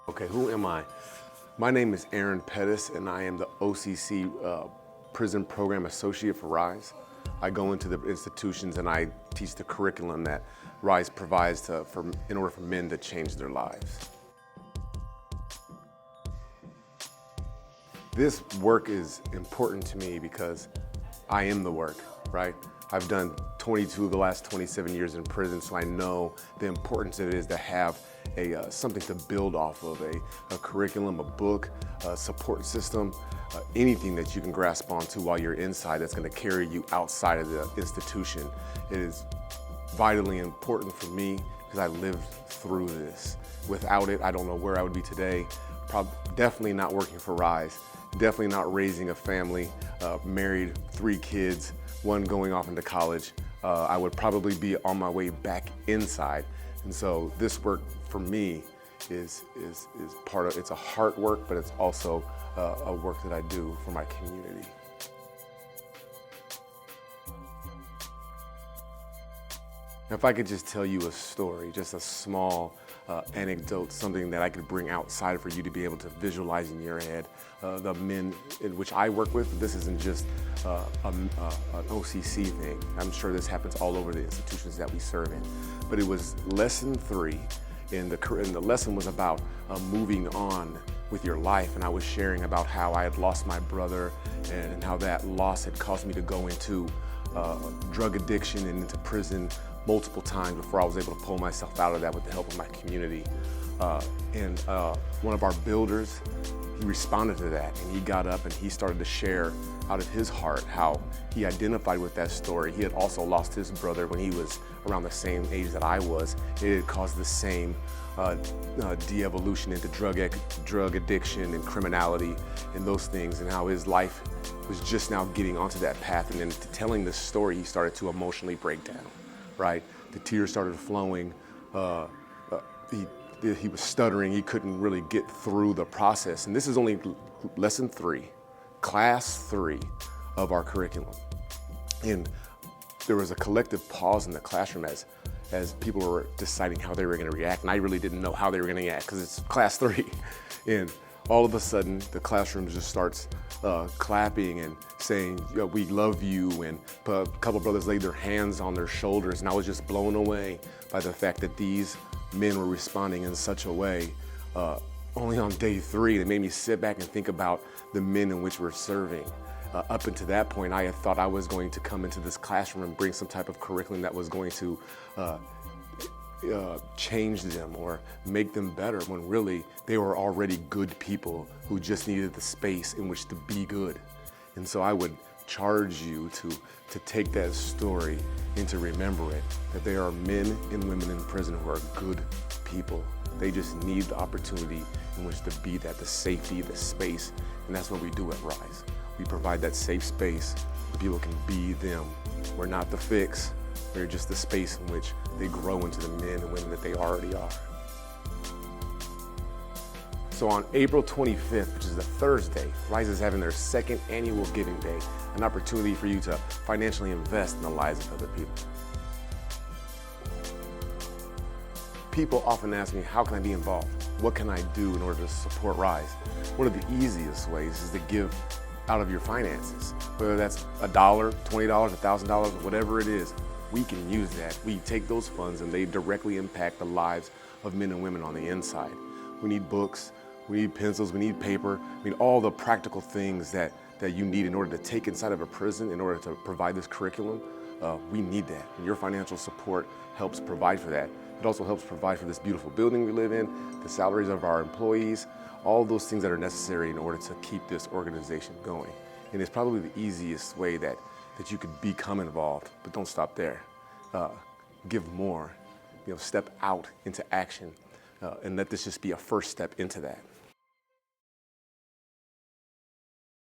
Okay, who am I? My name is Aaron Pettis, and I am the OCC Prison Program Associate for RISE. I go into the institutions and I teach the curriculum that RISE provides in order for men to change their lives. This work is important to me because I am the work, right? I've done 22 of the last 27 years in prison, so I know the importance it is to have something to build off of, a curriculum, a book, a support system, anything that you can grasp onto while you're inside that's going to carry you outside of the institution. It is vitally important for me because I lived through this. Without it, I don't know where I would be today. Definitely not working for RISE, definitely not raising a family, married, 3 kids, 1 going off into college. I would probably be on my way back inside. And so this work for me is part of, it's a heart work, but it's also a work that I do for my community. If I could just tell you a story, just a small anecdote, something that I could bring outside for you to be able to visualize in your head. The men in which I work with, this isn't just an OCC thing. I'm sure this happens all over the institutions that we serve in. But it was lesson 3, and the lesson was about moving on with your life. And I was sharing about how I had lost my brother and how that loss had caused me to go into drug addiction and into prison multiple times before I was able to pull myself out of that with the help of my community. And one of our builders, he responded to that, and he got up and he started to share out of his heart how he identified with that story. He had also lost his brother when he was around the same age that I was. It had caused the same de-evolution into drug addiction and criminality and those things, and how his life was just now getting onto that path. And then telling this story, he started to emotionally break down, right? The tears started flowing. He was stuttering. He couldn't really get through the process. And this is only lesson 3, class 3 of our curriculum. And there was a collective pause in the classroom as people were deciding how they were going to react. And I really didn't know how they were going to react because it's class 3. And all of a sudden, the classroom just starts clapping and saying, "We love you." And a couple of brothers laid their hands on their shoulders. And I was just blown away by the fact that these men were responding in such a way. Only on day 3, it made me sit back and think about the men in which we're serving. Up until that point, I had thought I was going to come into this classroom and bring some type of curriculum that was going to change them or make them better, when really they were already good people who just needed the space in which to be good. And so I would charge you to take that story and to remember it, that there are men and women in prison who are good people. They just need the opportunity in which to be that, the safety, the space, and that's what we do at RISE. We provide that safe space where people can be them. We're not the fix, we're just the space in which they grow into the men and women that they already are. So on April 25th, which is a Thursday, RISE is having their 2nd annual Giving Day, an opportunity for you to financially invest in the lives of other people. People often ask me, how can I be involved? What can I do in order to support RISE? One of the easiest ways is to give out of your finances, whether that's $1, $20, $1,000, whatever it is. We can use that. We take those funds and they directly impact the lives of men and women on the inside. We need books, we need pencils, we need paper, I mean all the practical things that you need in order to take inside of a prison in order to provide this curriculum. We need that, and your financial support helps provide for that. It also helps provide for this beautiful building we live in, the salaries of our employees, all those things that are necessary in order to keep this organization going. And it's probably the easiest way that you could become involved, but don't stop there. Give more, step out into action, and let this just be a first step into that.